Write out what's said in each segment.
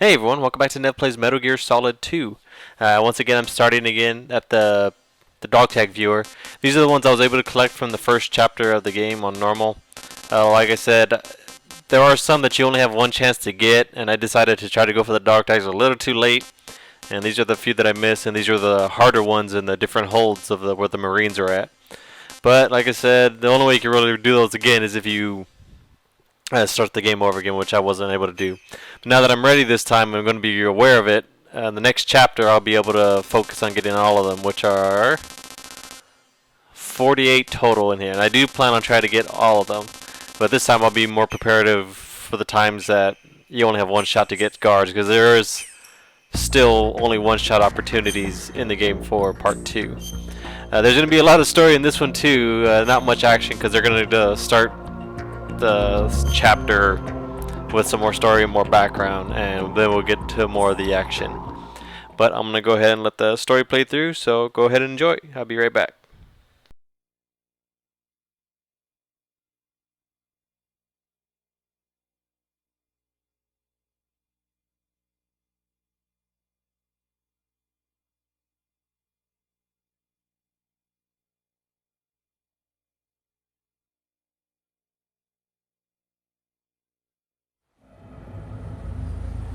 Hey everyone, welcome back to Nev Plays Metal Gear Solid 2. Once again, I'm starting again at the dog tag viewer. These are the ones I was able to collect from the first chapter of the game on normal. Like I said, there are some that you only have one chance to get, and I decided to try to go for the dog tags a little too late. And these are the few that I missed, and these are the harder ones in the different holds of where the Marines are at. But like I said, the only way you can really do those again is if you start the game over again, which I wasn't able to do. But now that I'm ready this time, I'm going to be aware of it. The next chapter, I'll be able to focus on getting all of them, which are 48 total in here. And I do plan on trying to get all of them. But this time I'll be more preparative for the times that you only have one shot to get guards, because there is still only one-shot opportunities in the game for Part 2. There's going to be a lot of story in this one too, not much action, because they're going to start the chapter with some more story and more background, and then we'll get to more of the action. But I'm going to go ahead and let the story play through, so go ahead and enjoy. I'll be right back.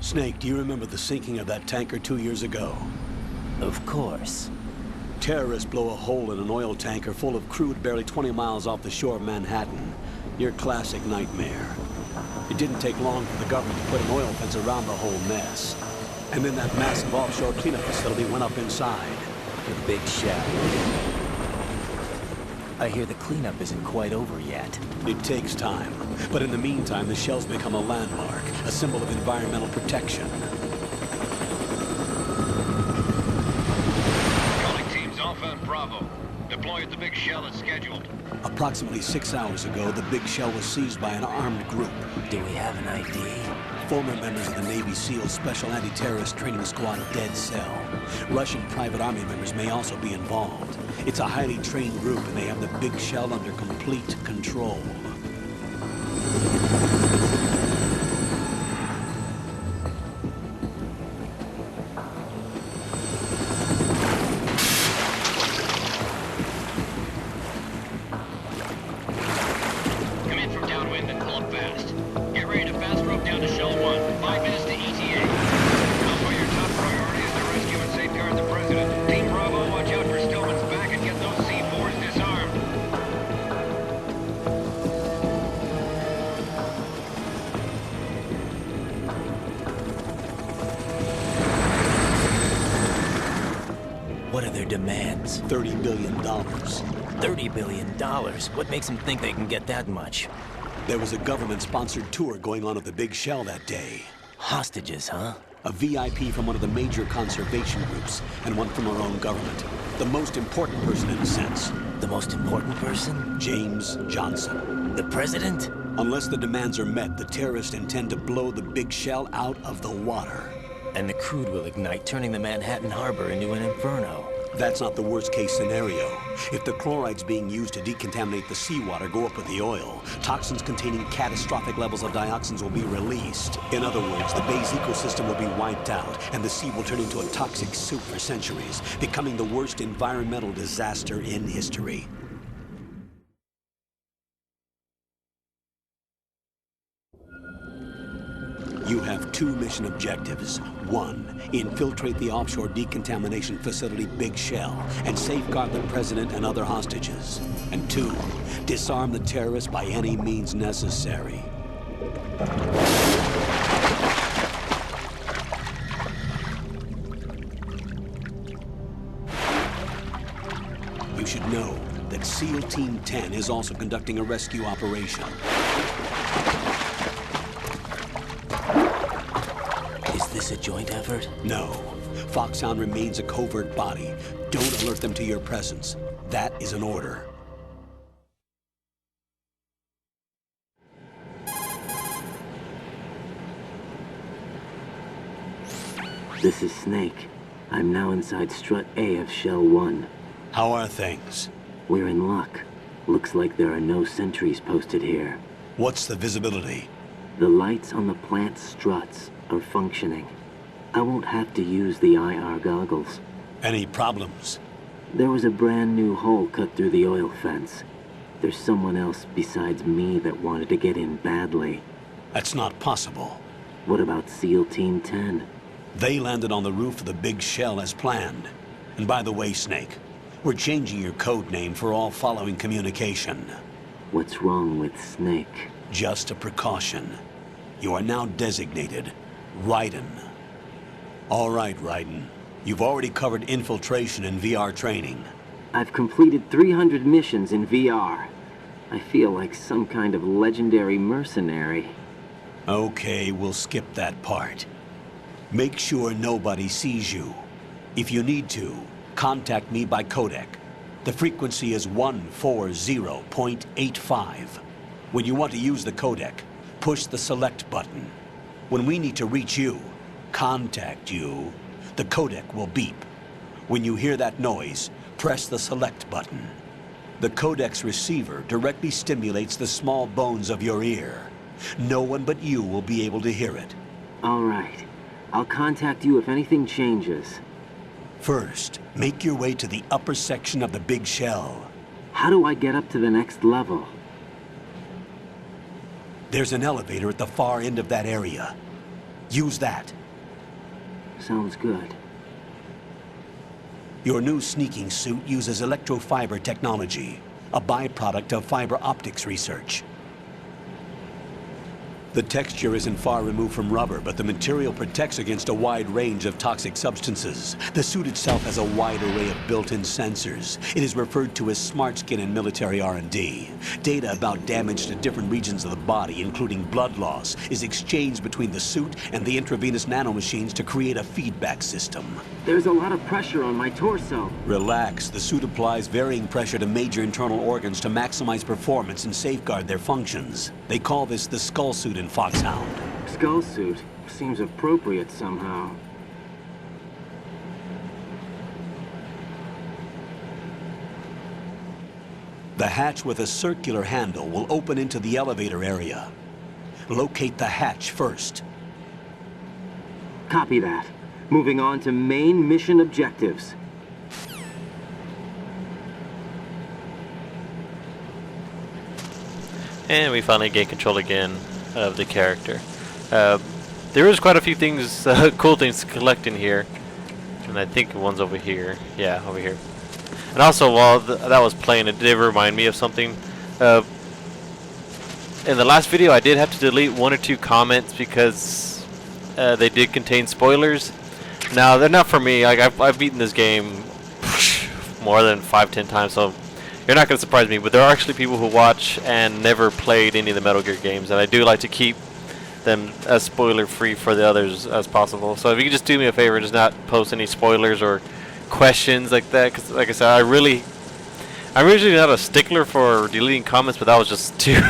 Snake, do you remember the sinking of that tanker 2 years ago? Of course. Terrorists blow a hole in an oil tanker full of crude barely 20 miles off the shore of Manhattan. Your classic nightmare. It didn't take long for the government to put an oil fence around the whole mess. And then that massive offshore cleanup facility went up inside. The big shell. I hear the cleanup isn't quite over yet. It takes time. But in the meantime, the shell's become a landmark, a symbol of environmental protection. Calling teams Alpha and Bravo. Deploy at the big shell as scheduled. Approximately 6 hours ago, the big shell was seized by an armed group. Do we have an ID? Former members of the Navy SEAL Special Anti-Terrorist Training Squad Dead Cell. Russian private army members may also be involved. It's a highly trained group, and they have the big shell under complete control. Come in from downwind and pull up fast. Get ready to fast rope down to Shell 1. 5 minutes to ETA. Alpha, your top priority is to rescue and safeguard the President. Team Bravo, watch out for Stillman's back and get those C4s disarmed. What are their demands? $30 billion. $30 billion. What makes them think they can get that much? There was a government-sponsored tour going on at the big shell that day. Hostages, huh? A VIP from one of the major conservation groups, and one from our own government. The most important person in a sense. The most important person? James Johnson. The president? Unless the demands are met, the terrorists intend to blow the big shell out of the water. And the crude will ignite, turning the Manhattan Harbor into an inferno. That's not the worst-case scenario. If the chlorides being used to decontaminate the seawater go up with the oil, toxins containing catastrophic levels of dioxins will be released. In other words, the bay's ecosystem will be wiped out, and the sea will turn into a toxic soup for centuries, becoming the worst environmental disaster in history. You have 2 mission objectives. 1, infiltrate the offshore decontamination facility Big Shell and safeguard the president and other hostages. And 2, disarm the terrorists by any means necessary. You should know that SEAL Team 10 is also conducting a rescue operation. Is this a joint effort? No. Foxhound remains a covert body. Don't alert them to your presence. That is an order. This is Snake. I'm now inside Strut A of Shell 1. How are things? We're in luck. Looks like there are no sentries posted here. What's the visibility? The lights on the plant's struts are functioning. I won't have to use the IR goggles. Any problems? There was a brand new hole cut through the oil fence. There's someone else besides me that wanted to get in badly. That's not possible. What about SEAL Team 10? They landed on the roof of the big shell as planned. And by the way, Snake, we're changing your code name for all following communication. What's wrong with Snake? Just a precaution. You are now designated Raiden. All right, Raiden. You've already covered infiltration and VR training. I've completed 300 missions in VR. I feel like some kind of legendary mercenary. Okay, we'll skip that part. Make sure nobody sees you. If you need to, contact me by codec. The frequency is 140.85. When you want to use the codec, push the select button. When we need to reach you, contact you, the codec will beep. When you hear that noise, press the select button. The codec's receiver directly stimulates the small bones of your ear. No one but you will be able to hear it. All right. I'll contact you if anything changes. First, make your way to the upper section of the big shell. How do I get up to the next level? There's an elevator at the far end of that area. Use that. Sounds good. Your new sneaking suit uses electrofiber technology, a byproduct of fiber optics research. The texture isn't far removed from rubber, but the material protects against a wide range of toxic substances. The suit itself has a wide array of built-in sensors. It is referred to as smart skin in military R&D. Data about damage to different regions of the body, including blood loss, is exchanged between the suit and the intravenous nanomachines to create a feedback system. There's a lot of pressure on my torso. Relax. The suit applies varying pressure to major internal organs to maximize performance and safeguard their functions. They call this the skull suit in Foxhound. Skull suit seems appropriate somehow. The hatch with a circular handle will open into the elevator area. Locate the hatch first. Copy that. Moving on to main mission objectives. And we finally gain control again of the character. There is quite a few things, cool things to collect in here. And I think one's over here. Yeah, over here. And also, while that was playing, it did remind me of something. In the last video, I did have to delete 1 or 2 comments because they did contain spoilers. Now, they're not for me. Like I've beaten this game more than 5-10 times, so you're not going to surprise me. But there are actually people who watch and never played any of the Metal Gear games, and I do like to keep them as spoiler-free for the others as possible. So if you could just do me a favor, just not post any spoilers or questions like that, because like I said, I'm usually not a stickler for deleting comments, but that was just too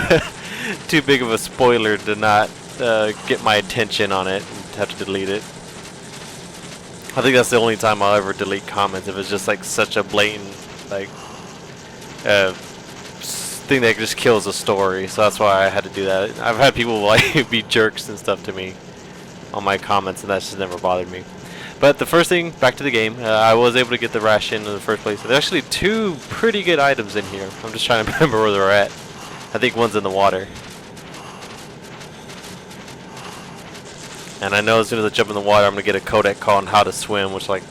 too big of a spoiler to not get my attention on it and have to delete it. I think that's the only time I'll ever delete comments, if it's just like such a blatant like thing that just kills a story. So that's why I had to do that. I've had people like be jerks and stuff to me on my comments, and that's just never bothered me. But the first thing, back to the game, I was able to get the ration in the first place. There's actually 2 pretty good items in here. I'm just trying to remember where they're at. I think one's in the water. And I know as soon as I jump in the water, I'm going to get a codec call on how to swim, which like,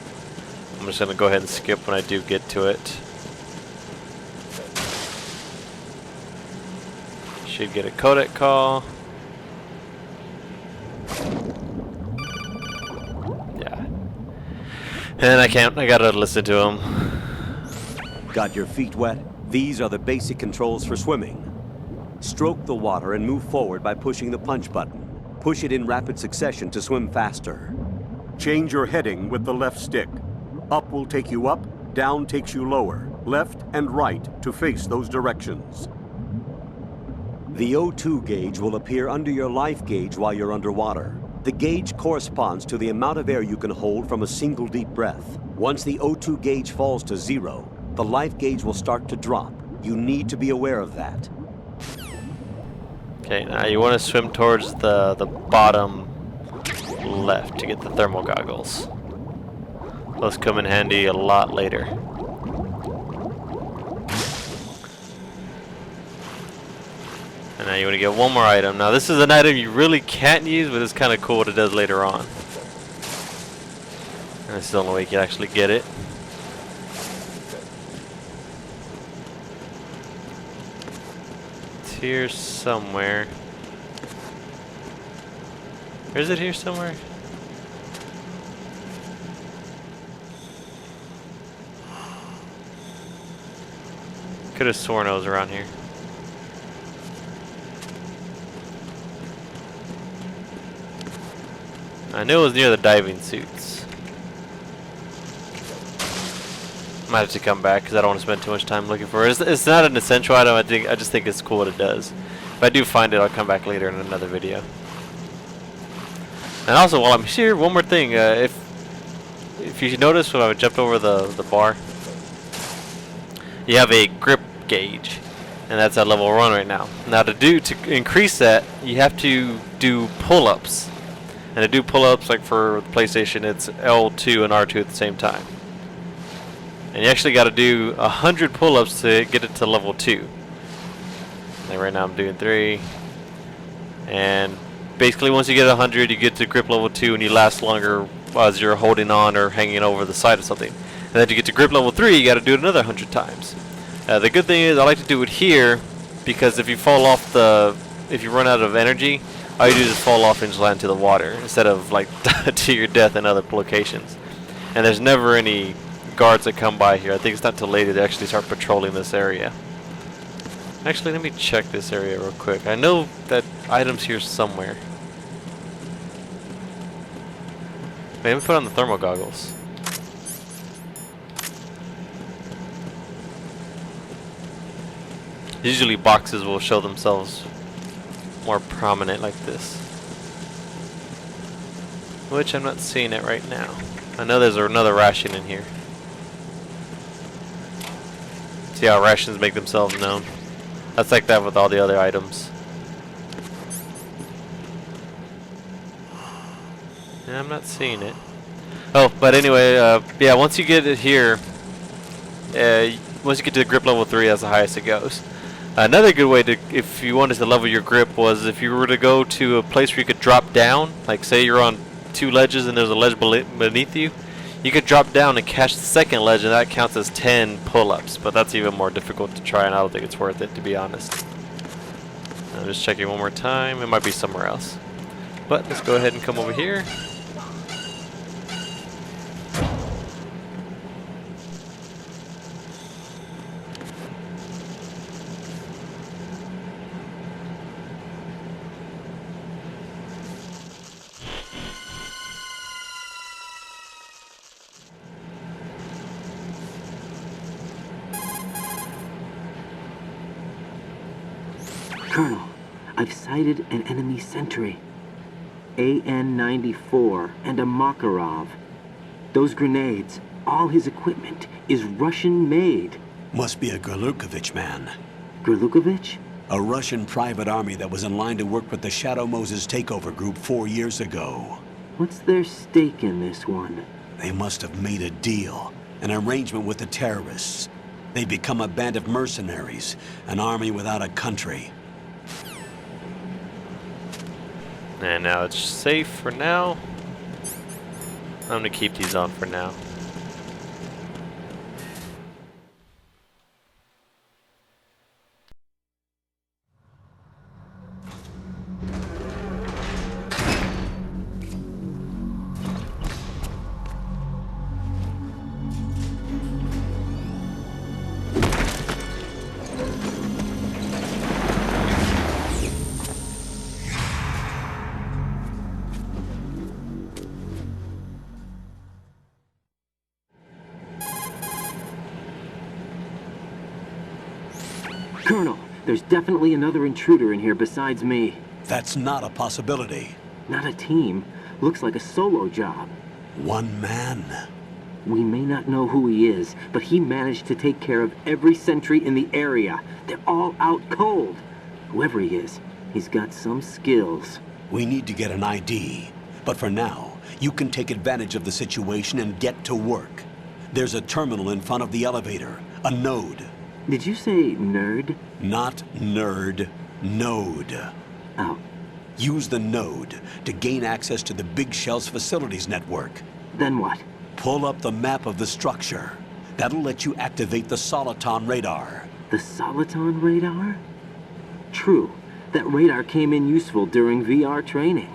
I'm just going to go ahead and skip when I do get to it. Should get a codec call. Yeah. And I gotta listen to him. Got your feet wet? These are the basic controls for swimming. Stroke the water and move forward by pushing the punch button. Push it in rapid succession to swim faster. Change your heading with the left stick. Up will take you up, down takes you lower, left and right to face those directions. The O2 gauge will appear under your life gauge while you're underwater. The gauge corresponds to the amount of air you can hold from a single deep breath. Once the O2 gauge falls to 0, the life gauge will start to drop. You need to be aware of that. Okay, now you want to swim towards the bottom left to get the thermal goggles. Those come in handy a lot later. And now you want to get one more item. Now this is an item you really can't use, but it's kind of cool what it does later on. And this is the only way you can actually get it. It's here somewhere. Or is it here somewhere? Could have sworn I was around here. I knew it was near the diving suits. Might have to come back because I don't want to spend too much time looking for it. It's not an essential item. I just think it's cool what it does. If I do find it, I'll come back later in another video. And also, while I'm here, one more thing. If you notice when I jumped over the bar, you have a grip gauge, and that's at level 1 right now. Now to increase that, you have to do pull-ups. And to do pull-ups, like for the PlayStation, it's L2 and R2 at the same time. And you actually got to do 100 pull-ups to get it to level 2. Like right now I'm doing 3. And basically once you get 100, you get to grip level 2 and you last longer as you're holding on or hanging over the side of something. And then to get to grip level 3, you got to do it another 100 times. The good thing is I like to do it here because if you fall off if you run out of energy, all you do is fall off and just land to the water instead of like to your death in other locations. And there's never any guards that come by here. I think it's not till later they actually start patrolling this area. Actually, let me check this area real quick. I know that item's here somewhere. Wait, let me put on the thermal goggles. Usually boxes will show themselves more prominent like this, which I'm not seeing it right now. I know there's another ration in here. See how rations make themselves known? That's like that with all the other items. Yeah, I'm not seeing it. Oh, but anyway, yeah, once you get it here, once you get to grip level 3, that's the highest it goes. Another good way to, if you wanted to level your grip, was if you were to go to a place where you could drop down, like say you're on 2 ledges and there's a ledge beneath you, you could drop down and catch the second ledge and that counts as 10 pull-ups, but that's even more difficult to try and I don't think it's worth it, to be honest. I'm just checking one more time, it might be somewhere else. But let's go ahead and come over here. Colonel, I've sighted an enemy sentry. AN-94 and a Makarov. Those grenades, all his equipment, is Russian-made. Must be a Gerlukovich man. Gerlukovich? A Russian private army that was in line to work with the Shadow Moses takeover group 4 years ago. What's their stake in this one? They must have made a deal, an arrangement with the terrorists. They become a band of mercenaries, an army without a country. And now it's safe for now. I'm gonna keep these on for now. Colonel, there's definitely another intruder in here besides me. That's not a possibility. Not a team. Looks like a solo job. One man. We may not know who he is, but he managed to take care of every sentry in the area. They're all out cold. Whoever he is, he's got some skills. We need to get an ID. But for now, you can take advantage of the situation and get to work. There's a terminal in front of the elevator, a node. Did you say nerd? Not nerd, node. Oh, Use the node to gain access to the Big Shell's facilities network. then what? Pull up the map of the structure. That'll let you activate the Soliton radar. The Soliton radar? True. That radar came in useful during VR training.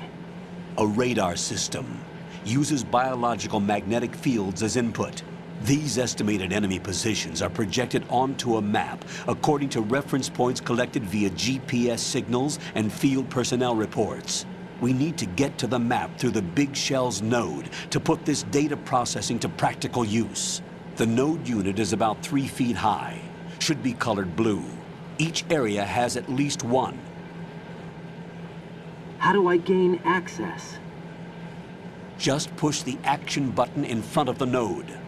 A radar system uses biological magnetic fields as input. These estimated enemy positions are projected onto a map according to reference points collected via GPS signals and field personnel reports. We need to get to the map through the Big Shell's node to put this data processing to practical use. The node unit is about 3 feet high, should be colored blue. Each area has at least one. How do I gain access? Just push the action button in front of the node.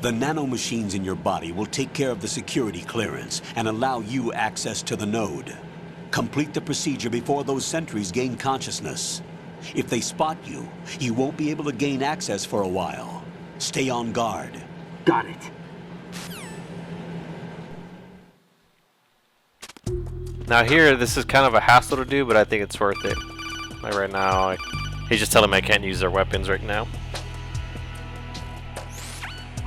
The nanomachines in your body will take care of the security clearance and allow you access to the node. Complete the procedure before those sentries gain consciousness. If they spot you, you won't be able to gain access for a while. Stay on guard. Got it. Now here, this is kind of a hassle to do, but I think it's worth it. Like right now, he's just telling me I can't use their weapons right now.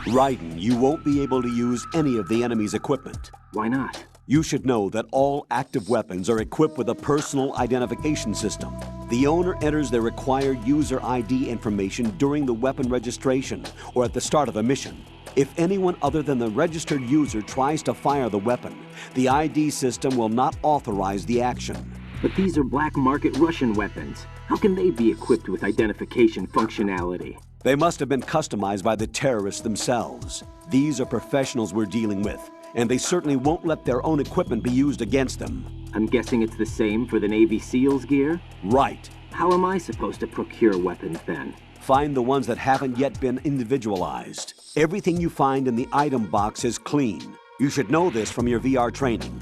Raiden, you won't be able to use any of the enemy's equipment. Why not? You should know that all active weapons are equipped with a personal identification system. The owner enters their required user ID information during the weapon registration or at the start of a mission. If anyone other than the registered user tries to fire the weapon, the ID system will not authorize the action. But these are black market Russian weapons. How can they be equipped with identification functionality? They must have been customized by the terrorists themselves. These are professionals we're dealing with, and they certainly won't let their own equipment be used against them. I'm guessing it's the same for the Navy SEALs gear? Right. How am I supposed to procure weapons then? Find the ones that haven't yet been individualized. Everything you find in the item box is clean. You should know this from your VR training.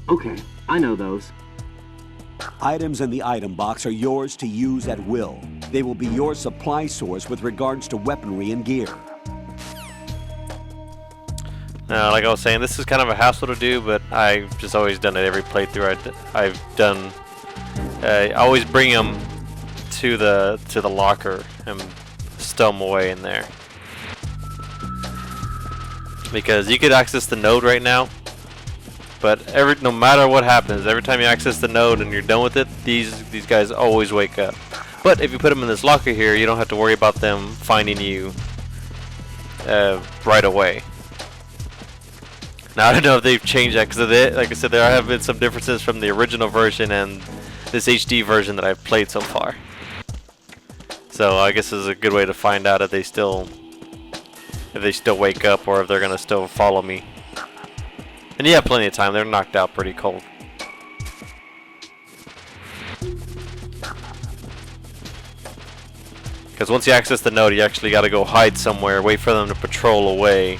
Okay, I know those. Items in the item box are yours to use at will. They will be your supply source with regards to weaponry and gear. Now, like I was saying, this is kind of a hassle to do, but I've just always done it every playthrough I've done. I always bring them to the locker and stow them away in there, because you could access the node right now, but no matter what happens, every time you access the node and you're done with it, these guys always wake up. But if you put them in this locker here, you don't have to worry about them finding you right away. Now I don't know if they've changed that, because like I said, there have been some differences from the original version and this HD version that I've played so far. So I guess this is a good way to find out if they still wake up or if they're gonna still follow me. And you have plenty of time. They're knocked out pretty cold. Because once you access the node, you actually got to go hide somewhere, wait for them to patrol away,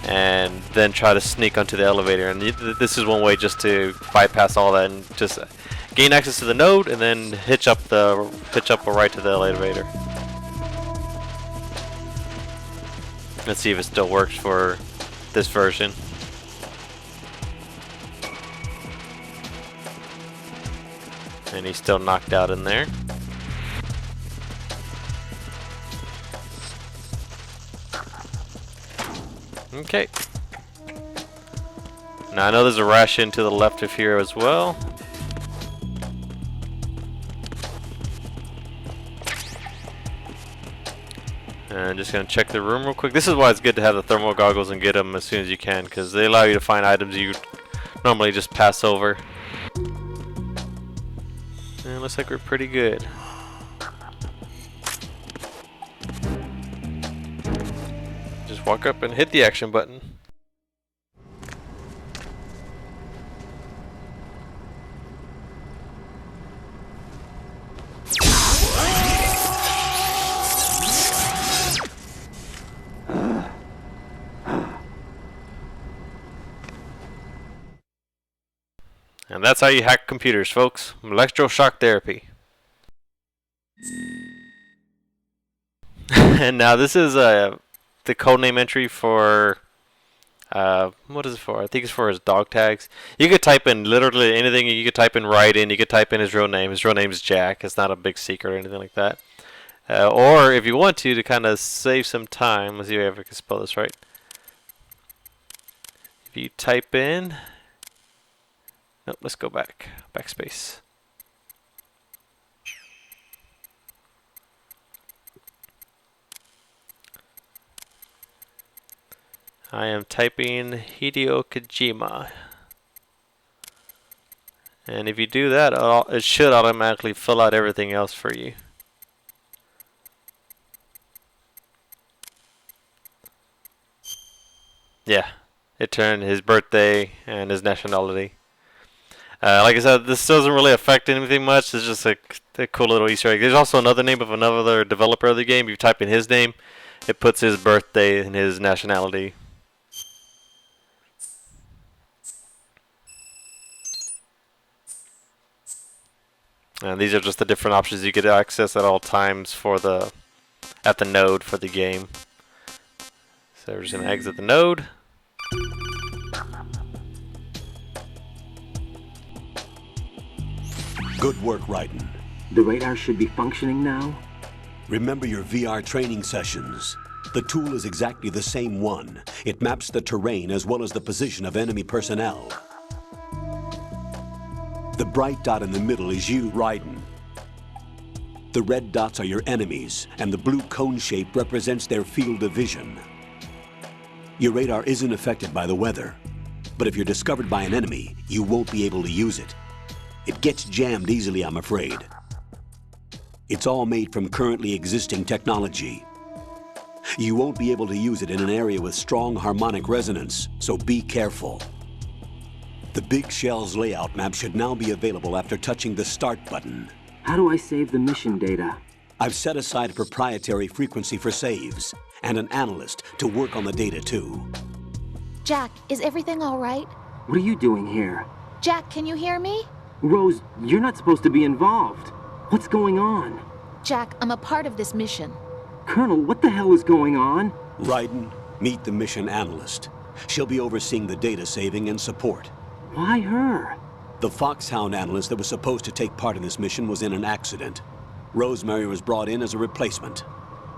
and then try to sneak onto the elevator. And this is one way just to bypass all that and just gain access to the node, and then hitch up right to the elevator. Let's see if it still works for this version. And he's still knocked out in there. Okay. Now I know there's a ration to the left of here as well. And I'm just going to check the room real quick. This is why it's good to have the thermal goggles and get them as soon as you can, because they allow you to find items you normally just pass over. And it looks like we're pretty good. Just walk up and hit the action button. And that's how you hack computers, folks. Electroshock therapy. And now this is the codename entry for what is it for? I think it's for his dog tags. You could type in literally anything. You could type in Raiden. You could type in his real name. His real name is Jack. It's not a big secret or anything like that. Or if you want to kind of save some time, let's see if I can spell this right. If you type in, nope, let's go back, backspace. I am typing Hideo Kojima. And if you do that, it should automatically fill out everything else for you. Yeah, it turned his birthday and his nationality. Like I said, this doesn't really affect anything much. It's just a cool little Easter egg. There's also another name of another developer of the game. If you type in his name, it puts his birthday and his nationality. And these are just the different options you get access at all times for at the node for the game. So we're just gonna exit the node. Good work, Raiden. The radar should be functioning now? Remember your VR training sessions. The tool is exactly the same one. It maps the terrain as well as the position of enemy personnel. The bright dot in the middle is you, Raiden. The red dots are your enemies, and the blue cone shape represents their field of vision. Your radar isn't affected by the weather, but if you're discovered by an enemy, you won't be able to use it. It gets jammed easily, I'm afraid. It's all made from currently existing technology. You won't be able to use it in an area with strong harmonic resonance, so be careful. The Big Shell's layout map should now be available after touching the Start button. How do I save the mission data? I've set aside a proprietary frequency for saves, and an analyst to work on the data too. Jack, is everything all right? What are you doing here? Jack, can you hear me? Rose, you're not supposed to be involved. What's going on? Jack, I'm a part of this mission. Colonel, what the hell is going on? Raiden, meet the mission analyst. She'll be overseeing the data saving and support. Why her? The Foxhound analyst that was supposed to take part in this mission was in an accident. Rosemary was brought in as a replacement.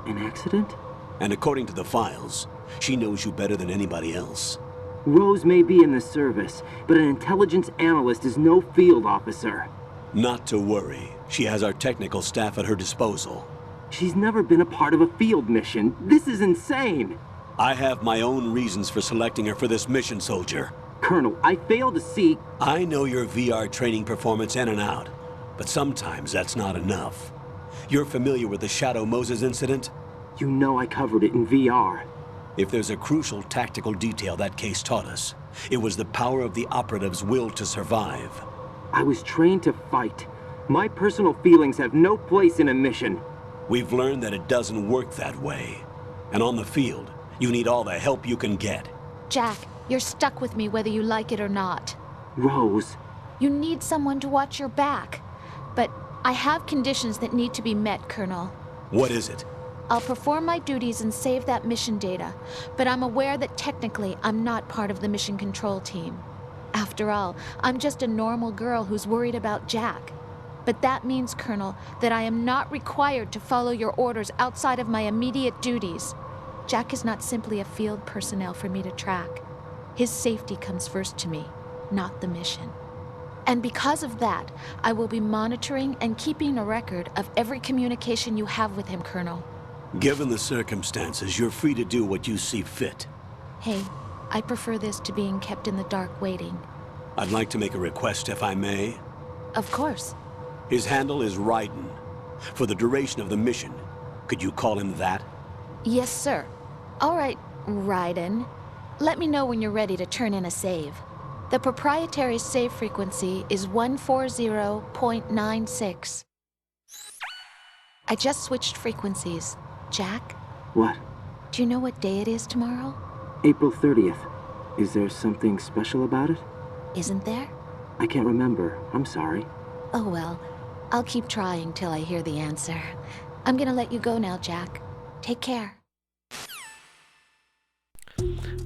An accident? And according to the files, she knows you better than anybody else. Rose may be in the service, but an intelligence analyst is no field officer. Not to worry. She has our technical staff at her disposal. She's never been a part of a field mission. This is insane. I have my own reasons for selecting her for this mission, soldier. Colonel, I fail to see... I know your VR training performance in and out, but sometimes that's not enough. You're familiar with the Shadow Moses incident? You know I covered it in VR. If there's a crucial tactical detail that case taught us, it was the power of the operative's will to survive. I was trained to fight. My personal feelings have no place in a mission. We've learned that it doesn't work that way. And on the field, you need all the help you can get. Jack, you're stuck with me whether you like it or not. Rose. You need someone to watch your back. But I have conditions that need to be met, Colonel. What is it? I'll perform my duties and save that mission data, but I'm aware that technically I'm not part of the mission control team. After all, I'm just a normal girl who's worried about Jack. But that means, Colonel, that I am not required to follow your orders outside of my immediate duties. Jack is not simply a field personnel for me to track. His safety comes first to me, not the mission. And because of that, I will be monitoring and keeping a record of every communication you have with him, Colonel. Given the circumstances, you're free to do what you see fit. Hey, I prefer this to being kept in the dark waiting. I'd like to make a request, if I may. Of course. His handle is Raiden. For the duration of the mission, could you call him that? Yes, sir. All right, Raiden. Let me know when you're ready to turn in a save. The proprietary save frequency is 140.96. I just switched frequencies. Jack, What? do you know what day it is tomorrow? April 30th. Is there something special about it? Isn't there? I can't remember. I'm sorry. Oh well. I'll keep trying till I hear the answer. I'm gonna let you go now, Jack. Take care.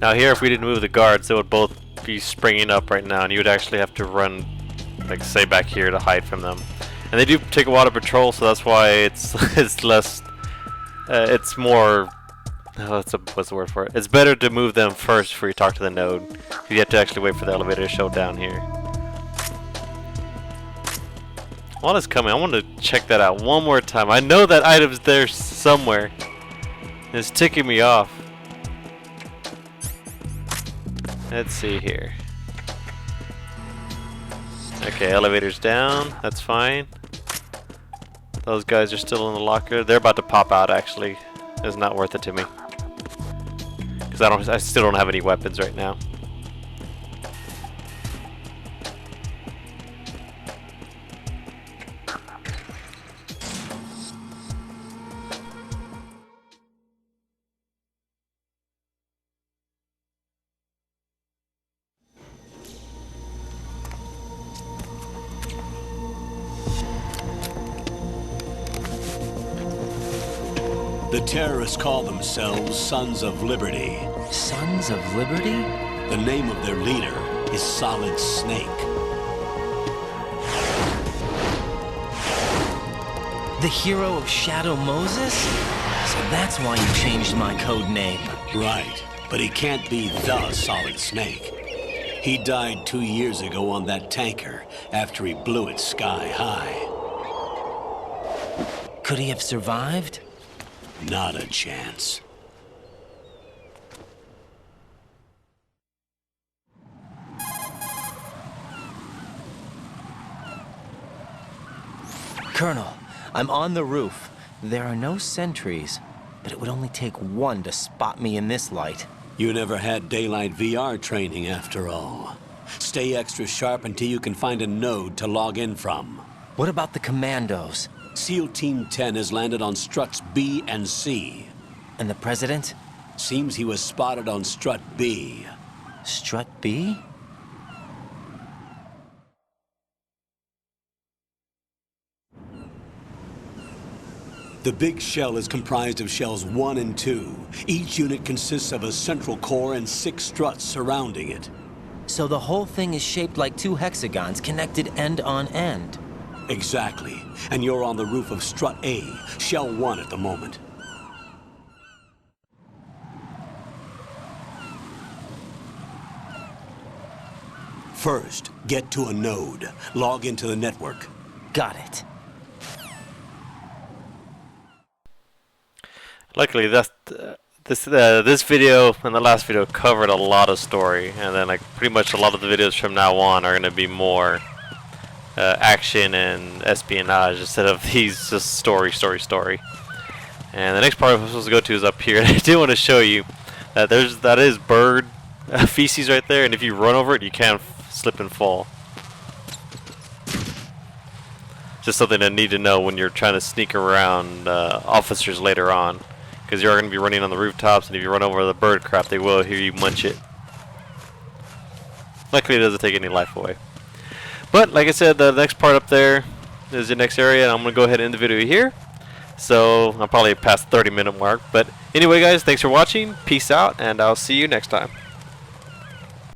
Now here, if we didn't move the guards, they would both be springing up right now, and you would actually have to run, like, say, back here to hide from them. And they do take a while to patrol, so that's why it's it's less, it's more, what's the word for it? It's better to move them first before you talk to the node. You have to actually wait for the elevator to show down here. While it's coming, I want to check that out one more time. I know that item's there somewhere. It's ticking me off. Let's see here. Okay, elevator's down. That's fine. Those guys are still in the locker. They're about to pop out, actually. It's not worth it to me. Because I still don't have any weapons right now. The terrorists call themselves Sons of Liberty. Sons of Liberty? The name of their leader is Solid Snake. The hero of Shadow Moses? So that's why you changed my code name. Right, but he can't be the Solid Snake. He died 2 years ago on that tanker after he blew it sky high. Could he have survived? Not a chance. Colonel, I'm on the roof. There are no sentries, but it would only take one to spot me in this light. You never had daylight VR training after all. Stay extra sharp until you can find a node to log in from. What about the commandos? SEAL Team 10 has landed on struts B and C. And the president? Seems he was spotted on strut B. Strut B? The big shell is comprised of shells 1 and 2. Each unit consists of a central core and 6 struts surrounding it. So the whole thing is shaped like 2 hexagons connected end on end. Exactly. And you're on the roof of strut A, shell 1 at the moment. First, get to a node. Log into the network. Got it. Luckily, this video and the last video covered a lot of story, and then like pretty much a lot of the videos from now on are going to be more action and espionage instead of these just story. And the next part we're supposed to go to is up here. And I do want to show you that that is bird feces right there, and if you run over it, you can slip and fall. Just something I need to know when you're trying to sneak around officers later on, because you're going to be running on the rooftops, and if you run over the bird crap, they will hear you munch it. Luckily, it doesn't take any life away. But like I said, the next part up there is the next area, and I'm going to go ahead and end the video here. So I'm probably past the 30-minute mark. But anyway, guys, thanks for watching. Peace out, and I'll see you next time.